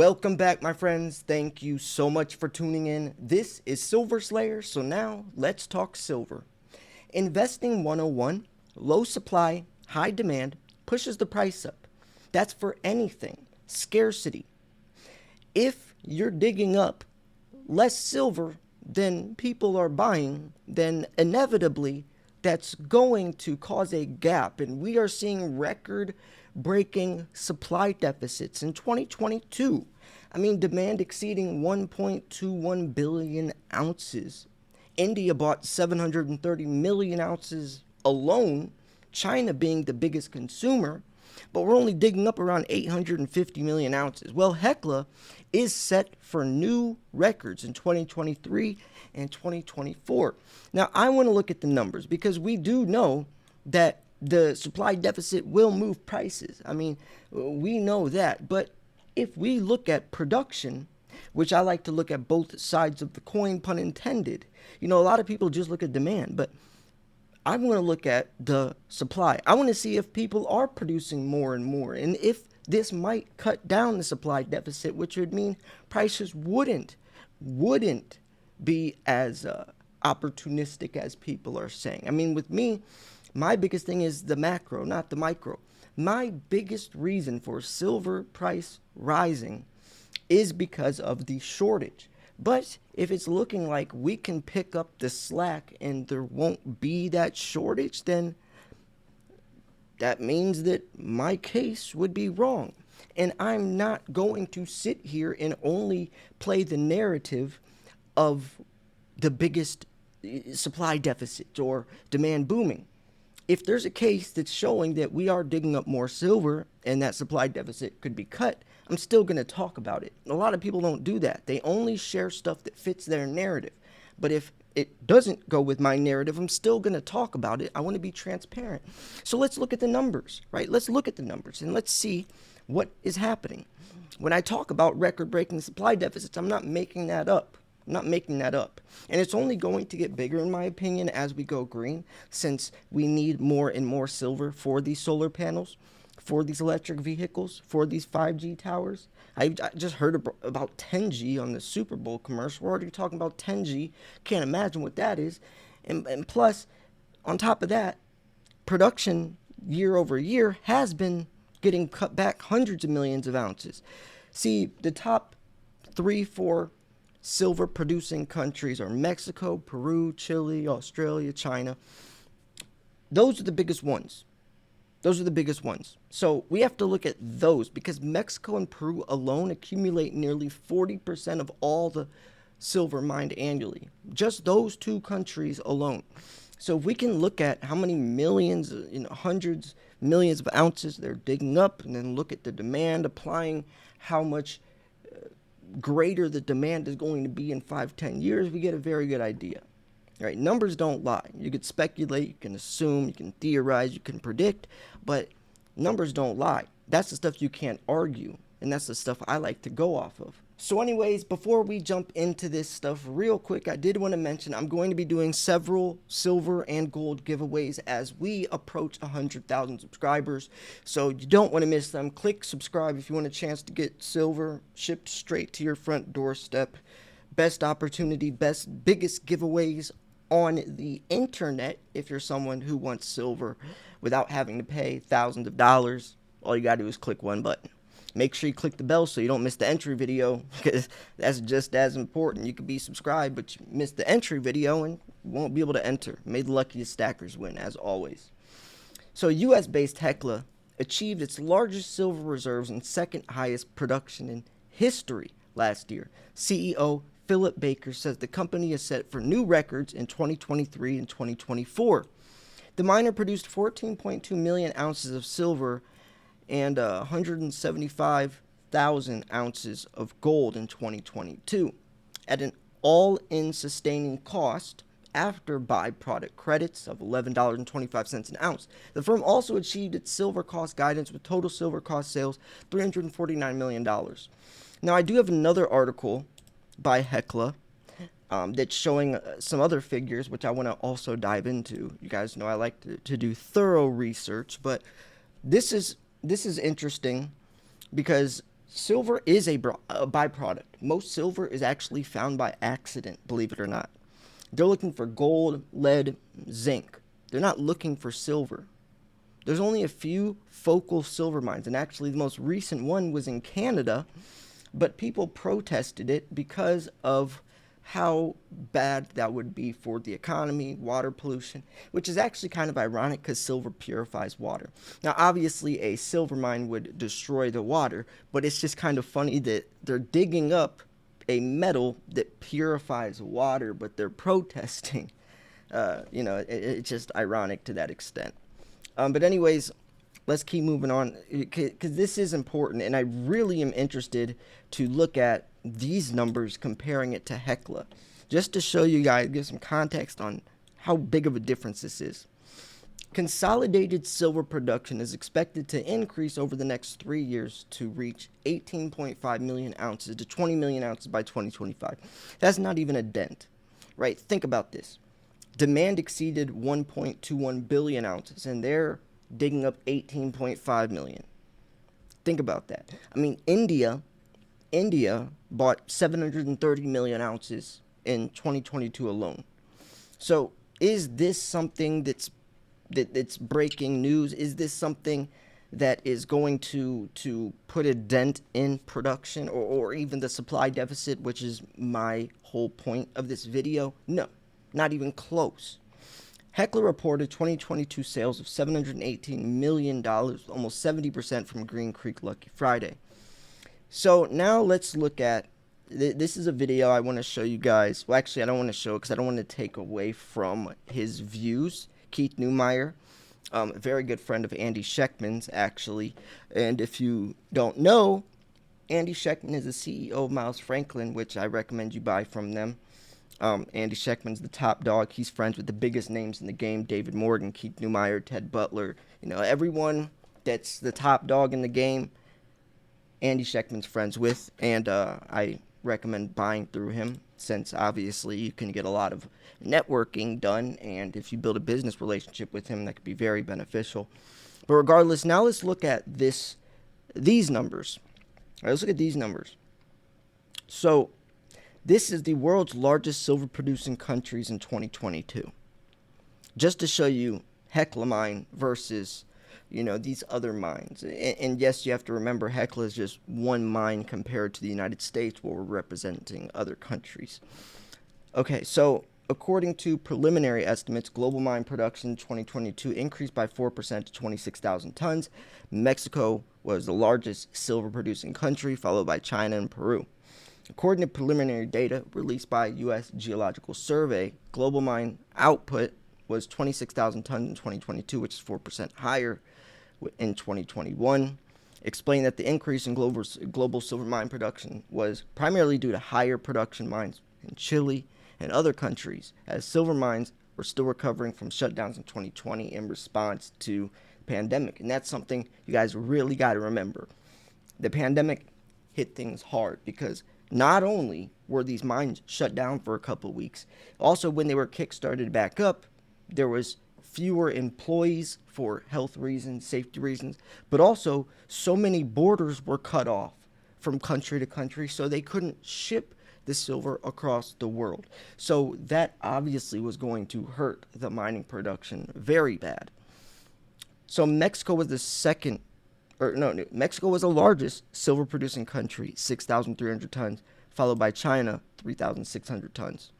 Welcome back, my friends. Thank you so much for tuning in. This is Silver Slayer, so now let's talk silver. Investing 101, low supply, high demand, pushes the price up. That's for anything. Scarcity. If you're digging up less silver than people are buying, then inevitably that's going to cause a gap. And we are seeing record breaking supply deficits in 2022. I mean, demand exceeding 1.21 billion ounces. India bought 730 million ounces alone, China being the biggest consumer, but we're only digging up around 850 million ounces. Well, Hecla is set for new records in 2023 and 2024. Now, I want to look at the numbers because we do know that the supply deficit will move prices. I mean, we know that. But if we look at production, which I like to look at both sides of the coin, pun intended, a lot of people just look at demand, but I want to look at the supply. I want to see if people are producing more and more, and if this might cut down the supply deficit, which would mean prices wouldn't be as opportunistic as people are saying. I mean, with me, my biggest thing is the macro, not the micro. My biggest reason for silver price rising is because of the shortage. But if it's looking like we can pick up the slack and there won't be that shortage, then that means that my case would be wrong. And I'm not going to sit here and only play the narrative of the biggest supply deficit or demand booming. If there's a case that's showing that we are digging up more silver and that supply deficit could be cut, I'm still going to talk about it. A lot of people don't do that. They only share stuff that fits their narrative. But if it doesn't go with my narrative, I'm still going to talk about it. I want to be transparent. So let's look at the numbers, right? Let's look at the numbers and let's see what is happening. When I talk about record-breaking supply deficits, I'm not making that up. I'm not making that up. And it's only going to get bigger, in my opinion, as we go green, since we need more and more silver for these solar panels, for these electric vehicles, for these 5G towers. I just heard about 10G on the Super Bowl commercial. We're already talking about 10G. Can't imagine what that is. And plus, on top of that, production year over year has been getting cut back hundreds of millions of ounces. See, the top 3-4 silver producing countries are Mexico, Peru, Chile, Australia, China. Those are the biggest ones. So we have to look at those because Mexico and Peru alone accumulate nearly 40% of all the silver mined annually. Just those two countries alone. So if we can look at how many millions, hundreds, millions of ounces they're digging up, and then look at the demand, applying how much greater the demand is going to be in 5-10 years, we get a very good idea. Right? Numbers don't lie. You can speculate, you can assume, you can theorize, you can predict, but numbers don't lie. That's the stuff you can't argue, and that's the stuff I like to go off of. So anyways, before we jump into this stuff real quick, I did want to mention I'm going to be doing several silver and gold giveaways as we approach 100,000 subscribers. So you don't want to miss them. Click subscribe if you want a chance to get silver shipped straight to your front doorstep. Best opportunity, biggest giveaways on the internet if you're someone who wants silver without having to pay thousands of dollars. All you gotta do is click one button. Make sure you click the bell so you don't miss the entry video, because that's just as important. You could be subscribed, but you miss the entry video and you won't be able to enter. May the luckiest stackers win, as always. So US-based Hecla achieved its largest silver reserves and second highest production in history last year. CEO Philip Baker says the company is set for new records in 2023 and 2024. The miner produced 14.2 million ounces of silver and 175,000 ounces of gold in 2022 at an all-in sustaining cost after byproduct credits of $11.25 an ounce. The firm also achieved its silver cost guidance with total silver cost sales $349 million. Now, I do have another article by Hecla that's showing some other figures, which I want to also dive into. You guys know I like to do thorough research, but this is interesting because Silver is a byproduct. Most silver is actually found by accident, believe it or not. They're looking for gold, lead, zinc. They're not looking for silver. There's only a few focal silver mines, and actually the most recent one was in Canada, but people protested it because of how bad that would be for the economy, water pollution, which is actually kind of ironic because silver purifies water. Now, obviously, a silver mine would destroy the water, but it's just kind of funny that they're digging up a metal that purifies water, but they're protesting. It's just ironic to that extent. But anyways, let's keep moving on because this is important, and I really am interested to look at these numbers comparing it to Hecla, just to show you guys, give some context on how big of a difference this is. Consolidated silver production is expected to increase over the next 3 years to reach 18.5 million ounces to 20 million ounces by 2025. That's not even a dent, right? Think about this. Demand exceeded 1.21 billion ounces, and they're digging up 18.5 million. Think about that. I mean, India bought 730 million ounces in 2022 alone. So is this something that's breaking news? Is this something that is going to put a dent in production or even the supply deficit, which is my whole point of this video? No, not even close. Hecla reported 2022 sales of $718 million, almost 70% from Green Creek Lucky Friday. So now let's look at, this is a video I want to show you guys. Well, actually, I don't want to show it because I don't want to take away from his views. Keith Neumeyer, a very good friend of Andy Schechtman's, actually. And if you don't know, Andy Schechtman is the CEO of Miles Franklin, which I recommend you buy from them. Andy Schechtman's the top dog. He's friends with the biggest names in the game: David Morgan, Keith Neumeyer, Ted Butler. Everyone that's the top dog in the game, Andy Schechtman's friends with, and I recommend buying through him, since obviously you can get a lot of networking done, and if you build a business relationship with him, that could be very beneficial. But regardless, now let's look at these numbers. All right, let's look at these numbers. So this is the world's largest silver producing countries in 2022. Just to show you Hecla mine versus these other mines. And yes, you have to remember Hecla is just one mine compared to the United States, where we're representing other countries. Okay, so according to preliminary estimates, global mine production in 2022 increased by 4% to 26,000 tons. Mexico was the largest silver producing country, followed by China and Peru. According to preliminary data released by U.S. Geological Survey, global mine output was 26,000 tons in 2022, which is 4% higher in 2021, explained that the increase in global silver mine production was primarily due to higher production mines in Chile and other countries, as silver mines were still recovering from shutdowns in 2020 in response to the pandemic. And that's something you guys really got to remember. The pandemic hit things hard because not only were these mines shut down for a couple of weeks, also when they were kick-started back up, there was fewer employees for health reasons, safety reasons, but also so many borders were cut off from country to country, so they couldn't ship the silver across the world. So that obviously was going to hurt the mining production very bad. So Mexico was Mexico was the largest silver producing country, 6,300 tons, followed by China, 3,600 tons,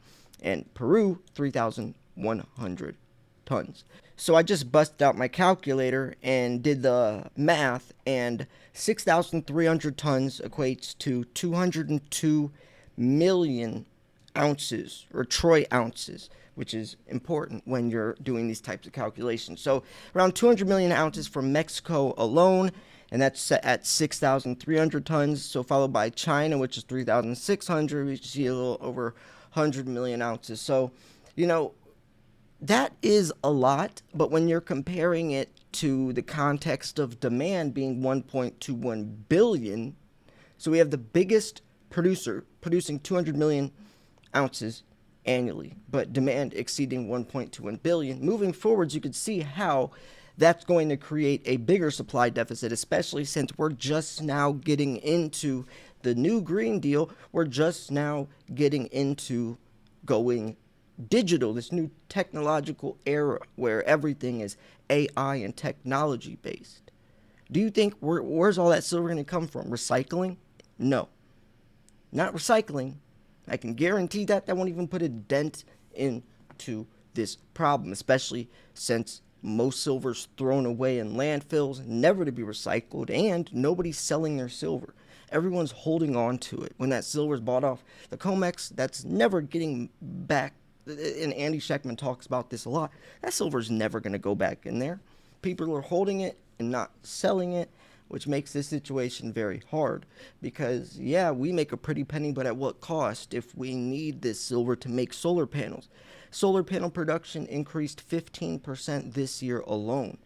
and Peru, 3,100 tons. So I just busted out my calculator and did the math, and 6,300 tons equates to 202 million ounces, or troy ounces, which is important when you're doing these types of calculations. So around 200 million ounces from Mexico alone, and that's set at 6,300 tons. So followed by China, which is 3,600. We see a little over 100 million ounces. So, that is a lot, but when you're comparing it to the context of demand being 1.21 billion, so we have the biggest producer producing 200 million ounces annually, but demand exceeding 1.21 billion. Moving forwards, you can see how that's going to create a bigger supply deficit, especially since we're just now getting into the new Green Deal. We're just now getting into going digital, this new technological era where everything is AI and technology based. Do you think where's all that silver going to come from? Recycling? No, not recycling. I can guarantee that won't even put a dent into this problem, especially since most silver's thrown away in landfills, never to be recycled, and nobody's selling their silver. Everyone's holding on to it. When that silver's bought off the COMEX, that's never getting back. And Andy Scheckman talks about this a lot. That silver's never going to go back in there. People are holding it and not selling it, which makes this situation very hard because, yeah, we make a pretty penny, but at what cost if we need this silver to make solar panels? Solar panel production increased 15% this year alone.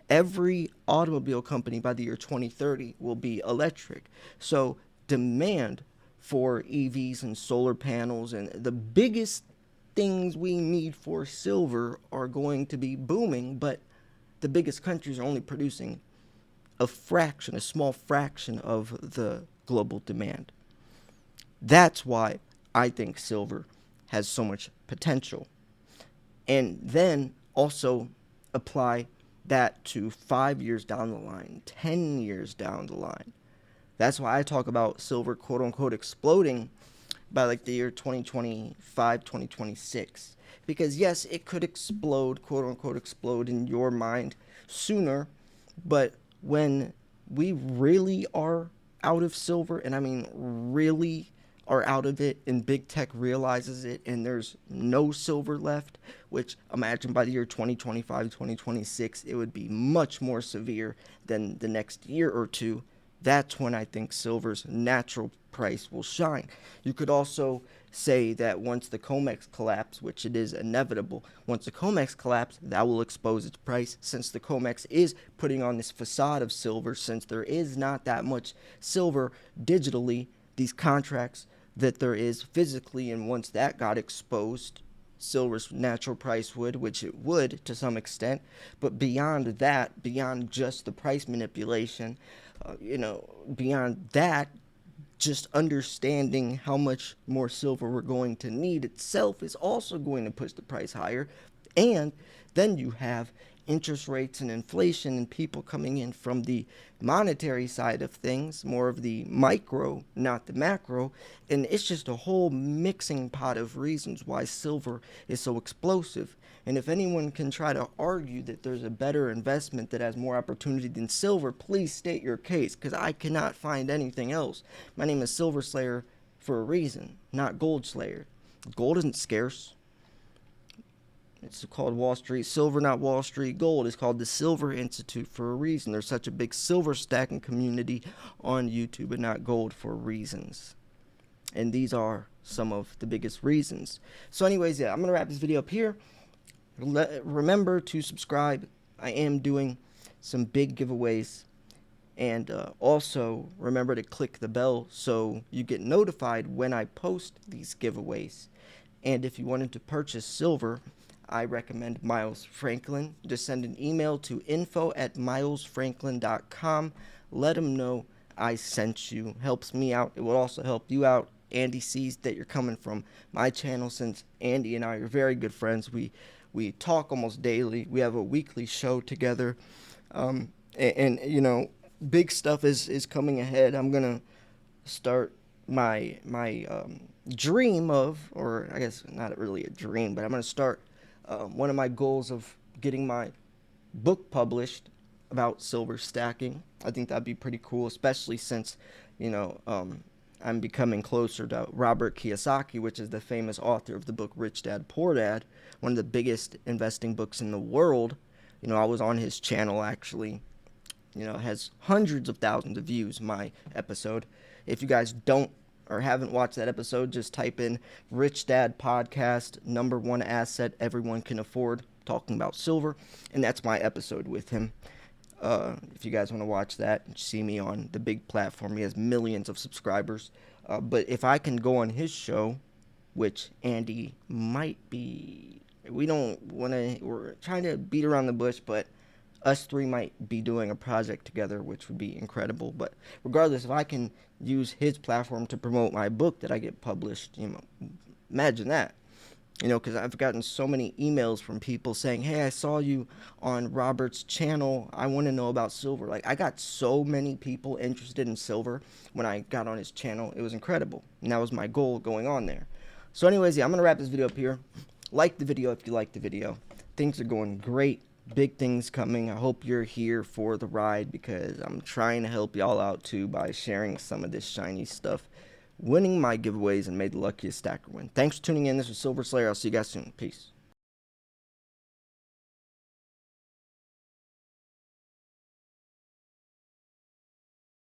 Every automobile company by the year 2030 will be electric. So demand for EVs and solar panels and the biggest things we need for silver are going to be booming, but the biggest countries are only producing a small fraction of the global demand. That's why I think silver has so much potential. And then also apply that to 5 years down the line, 10 years down the line. That's why I talk about silver, quote unquote, exploding by like the year 2025, 2026. Because yes, it could explode, quote unquote, explode in your mind sooner, but when we really are out of silver, and I mean really are out of it, and big tech realizes it, and there's no silver left, which imagine by the year 2025, 2026, it would be much more severe than the next year or two. That's when I think silver's natural price will shine. You could also say that once the COMEX collapse, which it is inevitable, once the COMEX collapse, that will expose its price, since the COMEX is putting on this facade of silver, since there is not that much silver digitally, these contracts that there is physically, and once that got exposed, silver's natural price would, which it would to some extent, but beyond that, beyond just the price manipulation, beyond that, just understanding how much more silver we're going to need itself is also going to push the price higher. And then you have interest rates and inflation and people coming in from the monetary side of things, more of the micro, not the macro. And it's just a whole mixing pot of reasons why silver is so explosive. And if anyone can try to argue that there's a better investment that has more opportunity than silver, please state your case, because I cannot find anything else. My name is Silver Slayer for a reason, not Gold Slayer. Gold isn't scarce. It's called Wall Street Silver, not Wall Street Gold. It's called the Silver Institute for a reason. There's such a big silver stacking community on YouTube, and not gold, for reasons. And these are some of the biggest reasons. So anyways, yeah, I'm going to wrap this video up here. Remember to subscribe. I am doing some big giveaways. And also remember to click the bell so you get notified when I post these giveaways. And if you wanted to purchase silver, I recommend Miles Franklin. Just send an email to info@milesfranklin.com. Let him know I sent you. Helps me out. It will also help you out. Andy sees that you're coming from my channel, since Andy and I are very good friends. We talk almost daily. We have a weekly show together. And you know, big stuff is coming ahead. I'm going to start my dream of, or I guess not really a dream, but I'm going to start one of my goals of getting my book published about silver stacking. I think that'd be pretty cool, especially since, I'm becoming closer to Robert Kiyosaki, which is the famous author of the book Rich Dad Poor Dad, one of the biggest investing books in the world. I was on his channel actually. It has hundreds of thousands of views, my episode. If you guys don't or haven't watched that episode, just type in Rich Dad Podcast, #1 asset everyone can afford, talking about silver, and that's my episode with him. If you guys want to watch that and see me on the big platform, he has millions of subscribers. But if I can go on his show, which Andy might be, we're trying to beat around the bush, but us three might be doing a project together, which would be incredible. But regardless, if I can use his platform to promote my book that I get published, imagine that. Because I've gotten so many emails from people saying, hey, I saw you on Robert's channel. I want to know about silver. Like, I got so many people interested in silver when I got on his channel. It was incredible. And that was my goal going on there. So anyways, yeah, I'm going to wrap this video up here. Like the video if you like the video. Things are going great. Big things coming. I hope you're here for the ride because I'm trying to help y'all out too by sharing some of this shiny stuff, winning my giveaways, and made the luckiest stacker win. Thanks for tuning in. This was Silver Slayer. I'll see you guys soon. Peace.